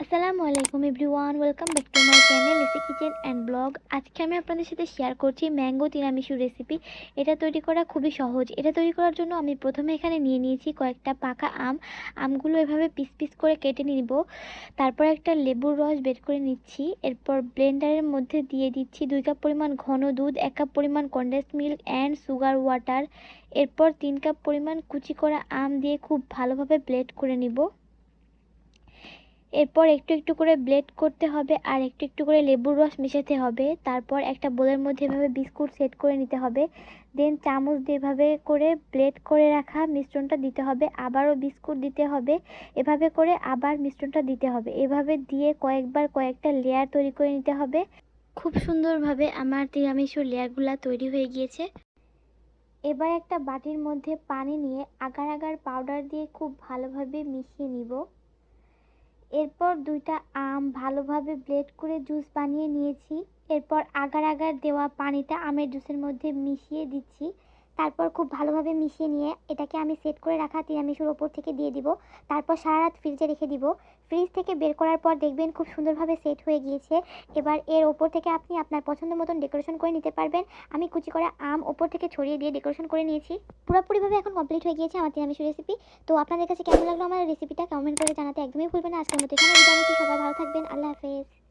আসসালামু আলাইকুম everyone, welcome back to my channel AC kitchen and blog. আজকে আমি আপনাদের সাথে শেয়ার করছি ম্যাঙ্গো তিরামিসু রেসিপি। এটা তৈরি করা খুবই সহজ। এটা তৈরি করার জন্য আমি প্রথমে এখানে নিয়ে নিয়েছি কয়েকটা পাকা আমগুলো এভাবে পিস পিস করে কেটে নিব। তারপর একটা লেবুর রস বের করে নিচ্ছি। এরপর ব্লেন্ডারের মধ্যে দিয়ে দিচ্ছি 2 কাপ পরিমাণ ঘন দুধ, 1 কাপ পরিমাণ condense milk and sugar water. এরপর 3 কাপ পরিমাণ কুচি করা আম দিয়ে খুব ভালোভাবে ব্লেন্ড করে নিব। এরপর একটু একটু করে ব্লেন্ড করতে হবে আর একটু একটু করে লেবুর রস মেশাতে হবে। তারপর একটা বোলের মধ্যে এভাবে বিস্কুট সেট করে নিতে হবে। দেন চামচ দিয়ে এভাবে করে ব্লেন্ড করে রাখা মিশ্রণটা দিতে হবে, আবারও বিস্কুট দিতে হবে, এভাবে করে আবার মিশ্রণটা দিতে হবে। এভাবে দিয়ে কয়েকটা লেয়ার তৈরি করে নিতে হবে। খুব সুন্দরভাবে আমার তিরামিসুর লেয়ারগুলো তৈরি হয়ে গিয়েছে। এবার একটা বাটির মধ্যে পানি নিয়ে আগার আগার পাউডার দিয়ে খুব ভালোভাবে মিশিয়ে নিব। এরপর 2টা আম ভালোভাবে ব্লেন্ড করে জুস বানিয়ে নিয়েছি। এরপর আগার আগার দেওয়া পানিটা আমের জুসের মধ্যে মিশিয়ে দিচ্ছি। তারপর খুব ভালোভাবে মিশিয়ে নিয়ে এটাকে আমি সেট করে রাখা তিরামিসুর ওপর থেকে দিয়ে দিব। তারপর সারা রাত ফ্রিজে রেখে দিব। ফ্রিজ থেকে বের করার পর দেখবেন খুব সুন্দরভাবে সেট হয়ে গিয়েছে। এবার এর ওপর থেকে আপনি আপনার পছন্দ মতন ডেকোরেশন করে নিতে পারবেন। আমি কুচি করা আম ওপর থেকে ছড়িয়ে দিয়ে ডেকোরেশন করে নিয়েছি। পুরোপুরিভাবে এখন কমপ্লিট হয়ে গিয়েছে আমার তিরামিসু রেসিপি। তো আপনাদের কাছে কেমন লাগলো আমার রেসিপিটা কমেন্ট করে জানাতে একদমই ভুলবেন না। আজকের মতো এখানে বিদায় নিচ্ছি। সবাই ভালো থাকবেন। আল্লাহ হাফেজ।